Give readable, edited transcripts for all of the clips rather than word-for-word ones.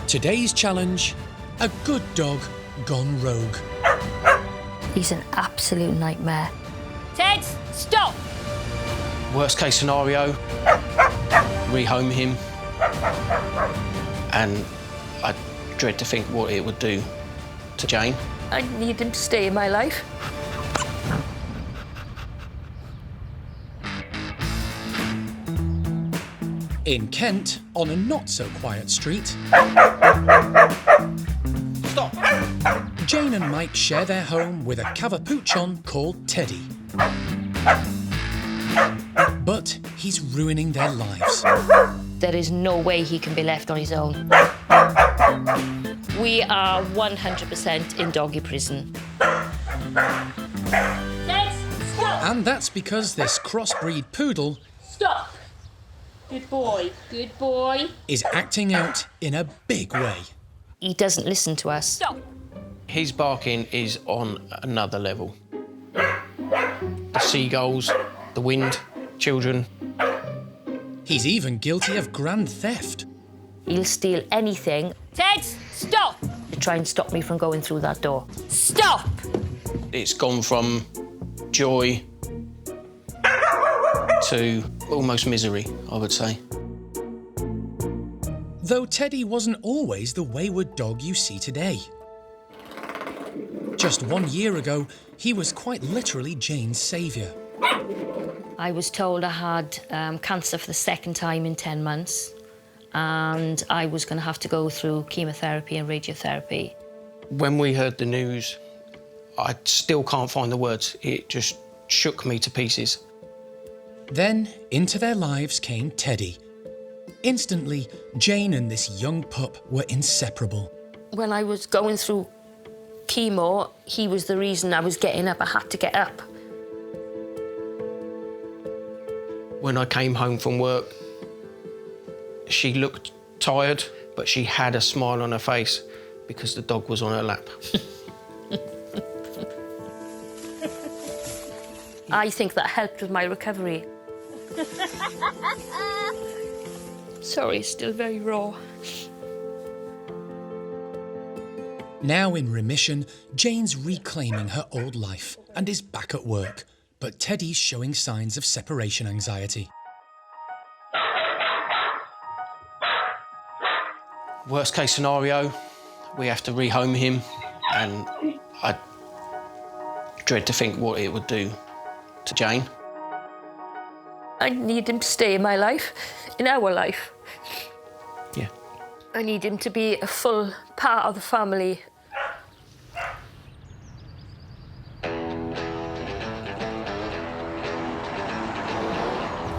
Today's challenge, a good dog gone rogue. He's an absolute nightmare. Ted, stop! Worst case scenario, rehome him, and I dread to think what it would do to Jane. I need him to stay in my life. In Kent, on a not-so-quiet street... Stop! Jane and Mike share their home with a cavapuchon called Teddy. But he's ruining their lives. There is no way he can be left on his own. We are 100% in doggy prison. Stop! And that's because this crossbreed poodle... Stop! Good boy, good boy. ...is acting out in a big way. He doesn't listen to us. Stop! His barking is on another level. The seagulls, the wind, children. He's even guilty of grand theft. He'll steal anything. Ted, stop! To try and stop me from going through that door. Stop! It's gone from joy to almost misery, I would say. Though Teddy wasn't always the wayward dog you see today. Just 1 year ago, he was quite literally Jane's saviour. I was told I had cancer for the second time in 10 months, and I was going to have to go through chemotherapy and radiotherapy. When we heard the news, I still can't find the words. It just shook me to pieces. Then, into their lives came Teddy. Instantly, Jane and this young pup were inseparable. When I was going through chemo, he was the reason I was getting up. I had to get up. When I came home from work, she looked tired, but she had a smile on her face because the dog was on her lap. I think that helped with my recovery. Sorry, it's still very raw. Now in remission, Jane's reclaiming her old life and is back at work, but Teddy's showing signs of separation anxiety. Worst case scenario, we have to rehome him, and I dread to think what it would do to Jane. I need him to stay in my life, in our life. Yeah. I need him to be a full part of the family.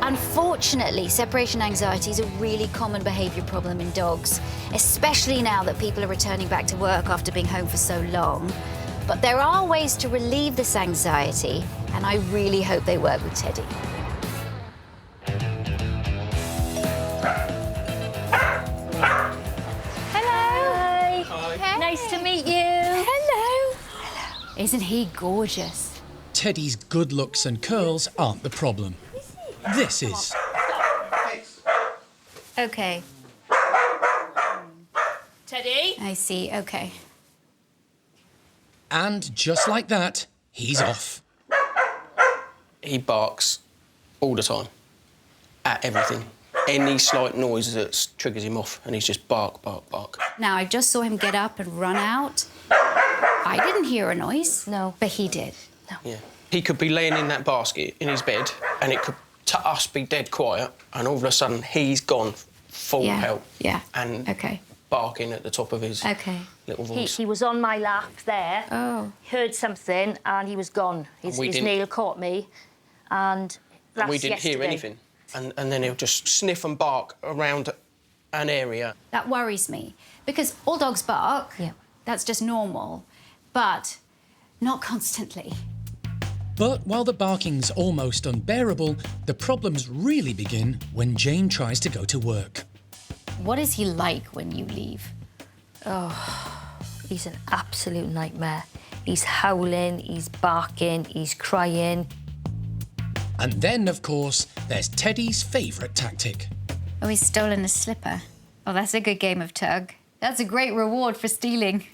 Unfortunately, separation anxiety is a really common behaviour problem in dogs, especially now that people are returning back to work after being home for so long. But there are ways to relieve this anxiety, and I really hope they work with Teddy. Hello. Hi. Hey. Nice to meet you. Hello. Hello. Isn't he gorgeous? Teddy's good looks and curls aren't the problem. This is. Okay. Teddy? I see, okay. And just like that, he's off. He barks all the time, at everything. Any slight noise that triggers him off, and he's just bark, bark, bark. Now, I just saw him get up and run out. I didn't hear a noise. No. But he did. No. Yeah. He could be laying in that basket in his bed, and it could, to us, be dead quiet, and all of a sudden he's gone full pelt. Yeah. And okay. barking at the top of his little voice. He was on my lap there. Oh. Heard something and he was gone. His nail caught me, and we didn't hear anything. And then he'll just sniff and bark around an area. That worries me, because all dogs bark. Yeah. That's just normal, but not constantly. But while the barking's almost unbearable, the problems really begin when Jane tries to go to work. What is he like when you leave? Oh, he's an absolute nightmare. He's howling, he's barking, he's crying. And then, of course, there's Teddy's favourite tactic. Oh, he's stolen a slipper. Oh, that's a good game of tug. That's a great reward for stealing.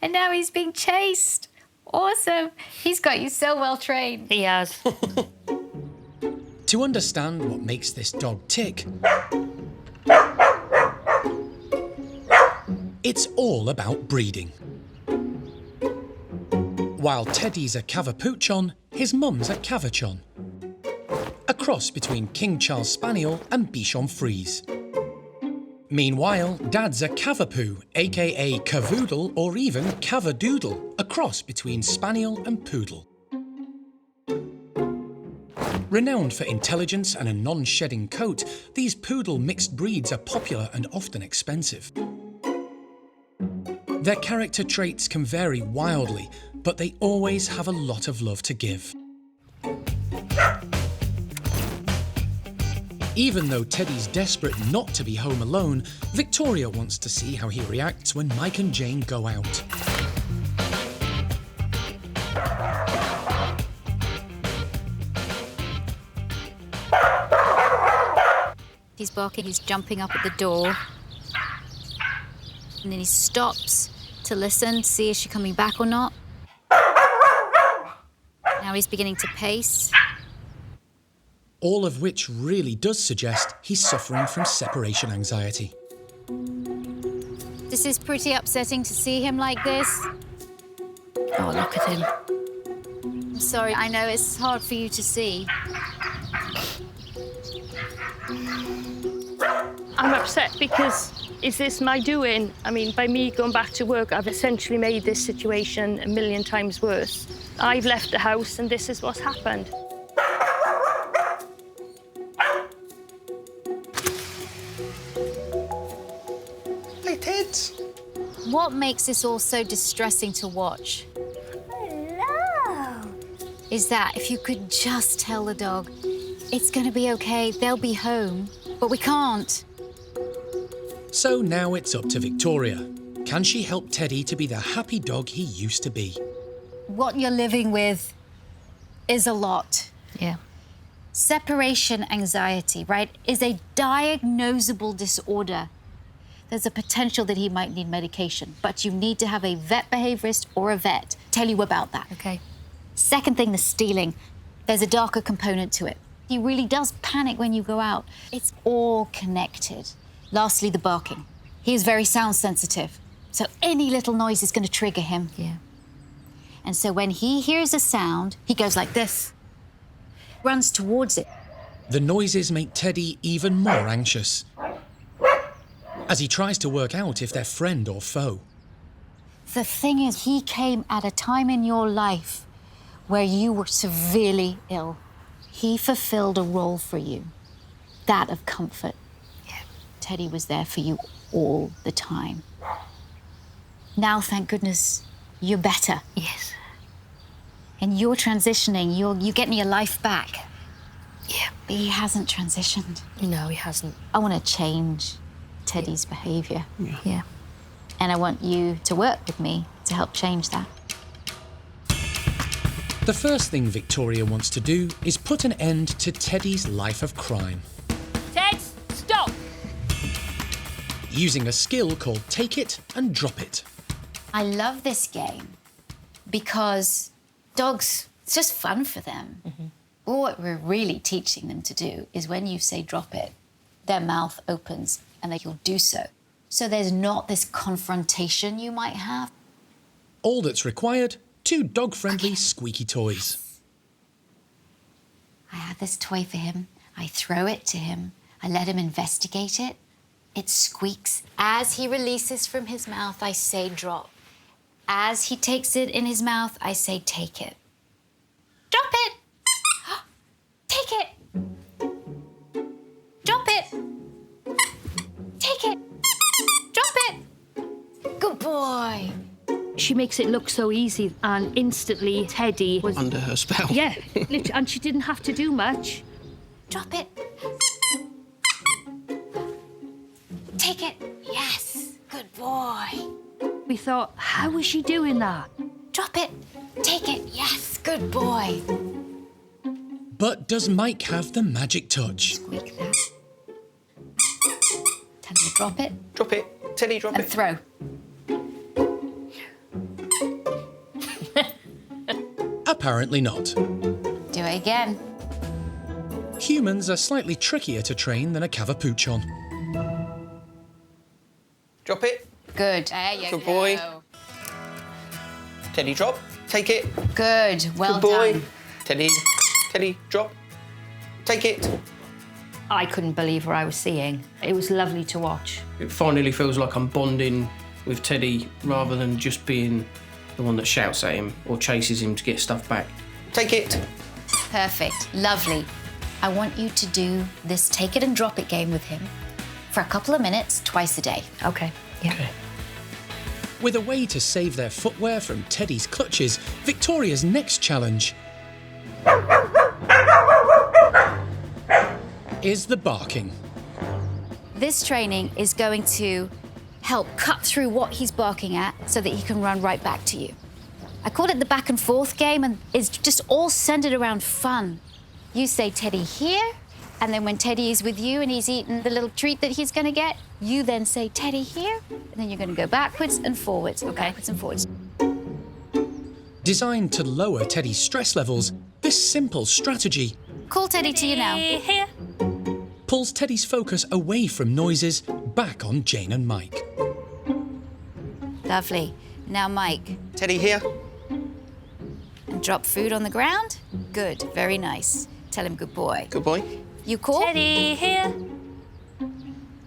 And now he's being chased. Awesome. He's got you so well trained. He has. To understand what makes this dog tick, it's all about breeding. While Teddy's a Cavapoochon, his mum's a Cavachon. A cross between King Charles Spaniel and Bichon Frise. Meanwhile, Dad's a Cavapoo, aka Cavoodle or even Cavadoodle, a cross between Spaniel and Poodle. Renowned for intelligence and a non-shedding coat, these poodle mixed breeds are popular and often expensive. Their character traits can vary wildly, but they always have a lot of love to give. Even though Teddy's desperate not to be home alone, Victoria wants to see how he reacts when Mike and Jane go out. He's barking, he's jumping up at the door. And then he stops to listen, see is she coming back or not. Now he's beginning to pace. All of which really does suggest he's suffering from separation anxiety. This is pretty upsetting to see him like this. Oh, look at him. I'm sorry, I know it's hard for you to see. I'm upset because is this my doing? I mean, by me going back to work, I've essentially made this situation a million times worse. I've left the house and this is what's happened. Hey, Teds. What makes this all so distressing to watch? Hello. Is that if you could just tell the dog, it's gonna be okay, they'll be home, but we can't. So now it's up to Victoria. Can she help Teddy to be the happy dog he used to be? What you're living with is a lot. Yeah. Separation anxiety, right, is a diagnosable disorder. There's a potential that he might need medication, but you need to have a vet behaviorist or a vet tell you about that. Okay. Second thing, the stealing. There's a darker component to it. He really does panic when you go out. It's all connected. Lastly, the barking. He is very sound sensitive, so any little noise is going to trigger him. Yeah. And so when he hears a sound, he goes like this, runs towards it. The noises make Teddy even more anxious, as he tries to work out if they're friend or foe. The thing is, he came at a time in your life where you were severely ill. He fulfilled a role for you, that of comfort. Yeah. Teddy was there for you all the time. Now, thank goodness, you're better. Yes. And you're transitioning, you're getting your life back. Yeah. But he hasn't transitioned. No, he hasn't. I want to change Teddy's behavior. Yeah. And I want you to work with me to help change that. The first thing Victoria wants to do is put an end to Teddy's life of crime, Ted, stop! using a skill called Take It and Drop It. I love this game because dogs, it's just fun for them. Mm-hmm. All what we're really teaching them to do is when you say drop it, their mouth opens and they'll do so. So there's not this confrontation you might have. All that's required, 2 dog-friendly squeaky toys. I have this toy for him. I throw it to him. I let him investigate it. It squeaks. As he releases from his mouth, I say drop. As he takes it in his mouth, I say take it. Drop it! Take it! Drop it! Take it! Drop it! Good boy. She makes it look so easy, and instantly Teddy was... Under her spell. Yeah, literally, and she didn't have to do much. Drop it. Take it. Yes. Good boy. We thought, how is she doing that? Drop it. Take it. Yes. Good boy. But does Mike have the magic touch? Squeak that. Tell me to drop it. Drop it. Teddy, drop And it. throw. Apparently not. Do it again. Humans are slightly trickier to train than a cavapoochon. Drop it. Good. There you Good boy. go. Teddy, drop. Take it. Good. Well Good boy. done. Teddy, Teddy, drop. Take it. I couldn't believe what I was seeing. It was lovely to watch. It finally feels like I'm bonding with Teddy rather than just being the one that shouts at him or chases him to get stuff back. Take it. Perfect. Lovely. I want you to do this take it and drop it game with him for a couple of minutes, twice a day. Okay. Yeah. Okay. With a way to save their footwear from Teddy's clutches, Victoria's next challenge is the barking. This training is going to help cut through what he's barking at so that he can run right back to you. I call it the back and forth game, and it's just all centered around fun. You say, Teddy, here, and then when Teddy is with you and he's eaten the little treat that he's going to get, you then say, Teddy, here, and then you're going to go backwards and forwards, backwards and forwards. Designed to lower Teddy's stress levels, this simple strategy Call Teddy to you now. Here. pulls Teddy's focus away from noises back on Jane and Mike. Lovely. Now, Mike, Teddy, here. and drop food on the ground. Good. Very nice. Tell him good boy. Good boy. You call. Teddy, here.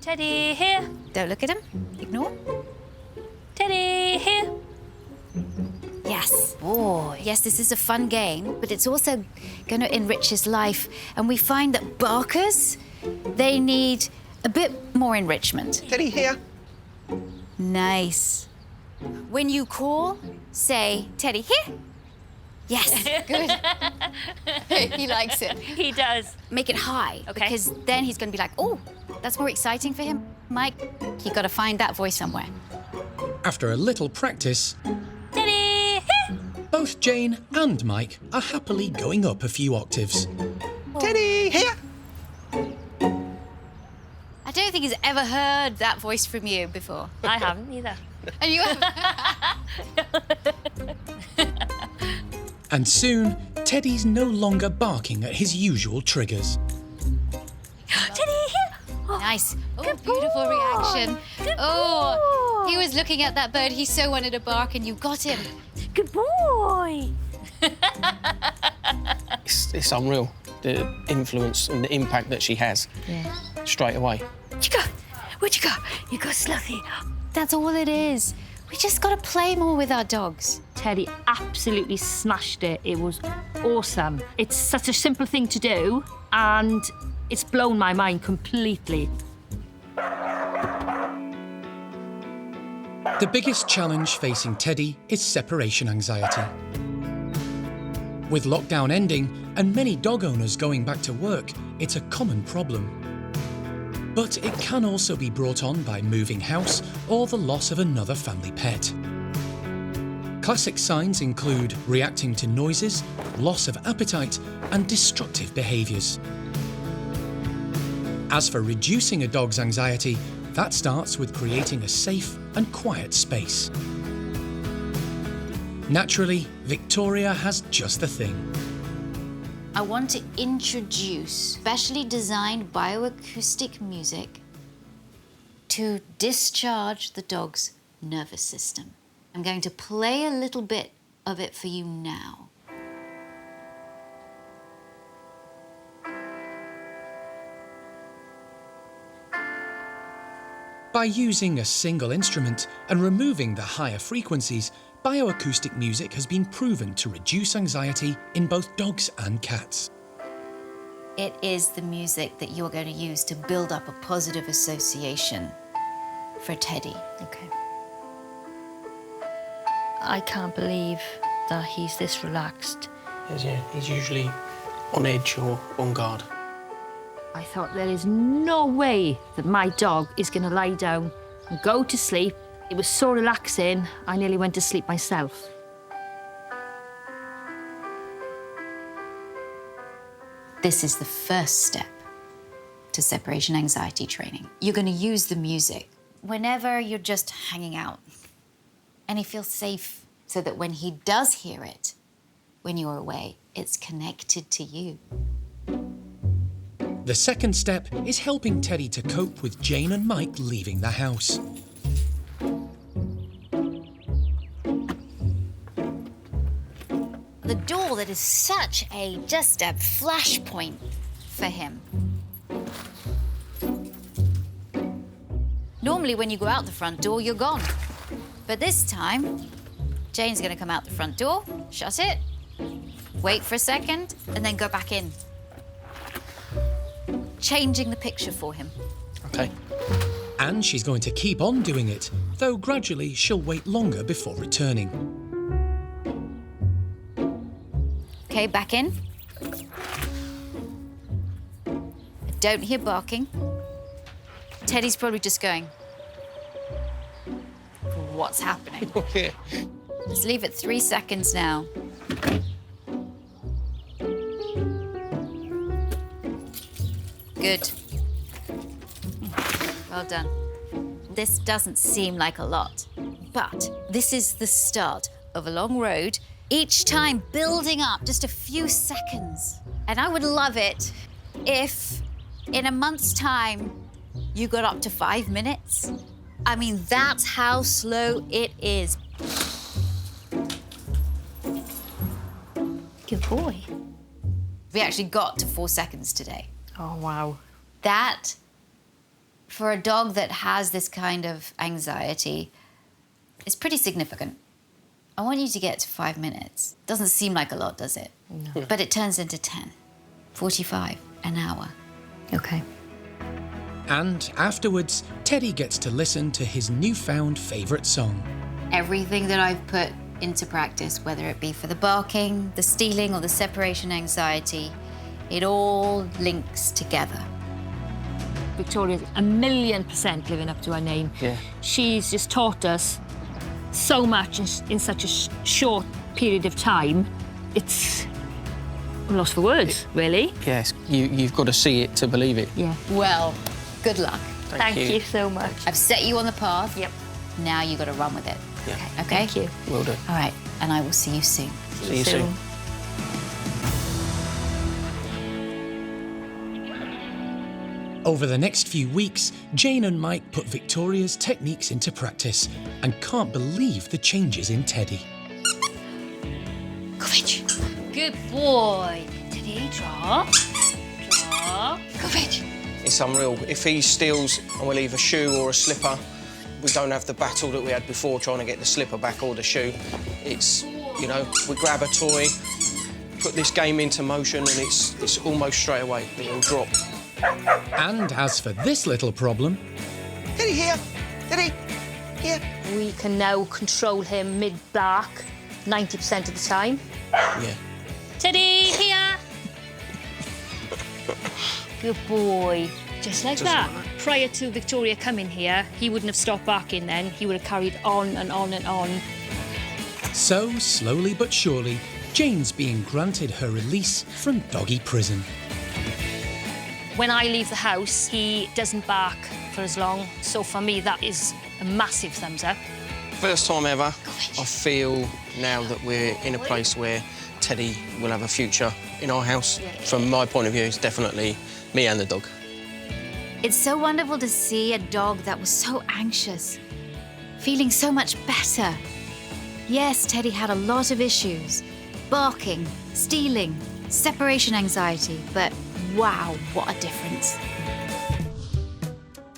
Teddy, here. Don't look at him. Ignore. Teddy, here. Yes. Oh, yes, this is a fun game, but it's also going to enrich his life. And we find that barkers, they need a bit more enrichment. Teddy, here. Nice. When you call, say, Teddy, here. Yes, good. He likes it. He does. Make it high, Okay. because then he's going to be like, oh, that's more exciting for him. Mike, you got to find that voice somewhere. After a little practice, Teddy, here. both Jane and Mike are happily going up a few octaves. Teddy, here. I don't think he's ever heard that voice from you before. I haven't either. And you And soon, Teddy's no longer barking at his usual triggers. Teddy, here. Oh, Nice. Oh, Good beautiful boy. reaction. Good Oh, boy. he was looking at that bird. He so wanted to bark, and you got him. good boy. It's unreal, the influence and the impact that she has straight away. Where'd you go? Where'd you go? You go slowly. That's all it is. We just got to play more with our dogs. Teddy absolutely smashed it. It was awesome. It's such a simple thing to do, and it's blown my mind completely. The biggest challenge facing Teddy is separation anxiety. With lockdown ending and many dog owners going back to work, it's a common problem. But it can also be brought on by moving house or the loss of another family pet. Classic signs include reacting to noises, loss of appetite, and destructive behaviours. As for reducing a dog's anxiety, that starts with creating a safe and quiet space. Naturally, Victoria has just the thing. I want to introduce specially designed bioacoustic music to discharge the dog's nervous system. I'm going to play a little bit of it for you now. By using a single instrument and removing the higher frequencies, bioacoustic music has been proven to reduce anxiety in both dogs and cats. It is the music that you're going to use to build up a positive association for Teddy. Okay. I can't believe that he's this relaxed. He's usually on edge or on guard. I thought there is no way that my dog is going to lie down and go to sleep. It was so relaxing, I nearly went to sleep myself. This is the first step to separation anxiety training. You're going to use the music. whenever you're just hanging out. And he feels safe so that when he does hear it, when you're away, it's connected to you. The second step is helping Teddy to cope with Jane and Mike leaving the house. The door that is just a flashpoint for him. Normally when you go out the front door, you're gone. But this time, Jane's gonna come out the front door, shut it, wait for a second, and then go back in. Changing the picture for him. Okay. And she's going to keep on doing it, though gradually she'll wait longer before returning. Okay, back in. I don't hear barking. Teddy's probably just going, what's happening? Yeah. Let's leave it 3 seconds now. Good. Well done. This doesn't seem like a lot, but this is the start of a long road, each time building up just a few seconds. And I would love it if, in a month's time, you got up to 5 minutes. I mean, that's how slow it is. Good boy. We actually got to 4 seconds today. Oh, wow. That, for a dog that has this kind of anxiety, is pretty significant. I want you to get to 5 minutes. Doesn't seem like a lot, does it? No. But it turns into 10, 45, an hour. Okay. And afterwards, Teddy gets to listen to his newfound favourite song. Everything that I've put into practice, whether it be for the barking, the stealing, or the separation anxiety, it all links together. Victoria's 1,000,000% living up to her name. Yeah. She's just taught us so much in such a short period of time. It's I'm lost for words, really. Yes, you've got to see it to believe it. Yeah. Well, good luck. Thank you so much. I've set you on the path. Yep. Now you got to run with it. Yeah. Okay? Thank you. Will do. All right, and I will see you soon. See you soon. Over the next few weeks, Jane and Mike put Victoria's techniques into practice and can't believe the changes in Teddy. Kovic. Good boy. Teddy, draw. Draw. Kovic. It's unreal. If he steals and we'll leave a shoe or a slipper, we don't have the battle that we had before trying to get the slipper back or the shoe. It's, you know, we grab a toy, put this game into motion, and it's almost straight away. It'll drop. And as for this little problem, Teddy here. Teddy here. We can now control him mid-bark 90% of the time. Yeah. Teddy, here! Good boy. Just like that. Prior to Victoria coming here, he wouldn't have stopped barking then. He would have carried on and on and on. so slowly but surely, Jane's being granted her release from doggy prison. When I leave the house, he doesn't bark for as long. So for me, that is a massive thumbs up. First time ever, I feel now that we're in a place where Teddy will have a future in our house. From my point of view, it's definitely me and the dog. It's so wonderful to see a dog that was so anxious, feeling so much better. Yes, Teddy had a lot of issues. Barking, stealing, separation anxiety, but wow, what a difference.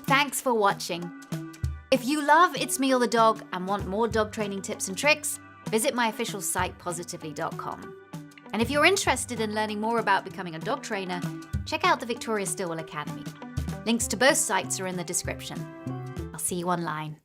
Thanks for watching. If you love It's Me or the Dog and want more dog training tips and tricks, visit my official site, positively.com. And if you're interested in learning more about becoming a dog trainer, check out the Victoria Stilwell Academy. Links to both sites are in the description. I'll see you online.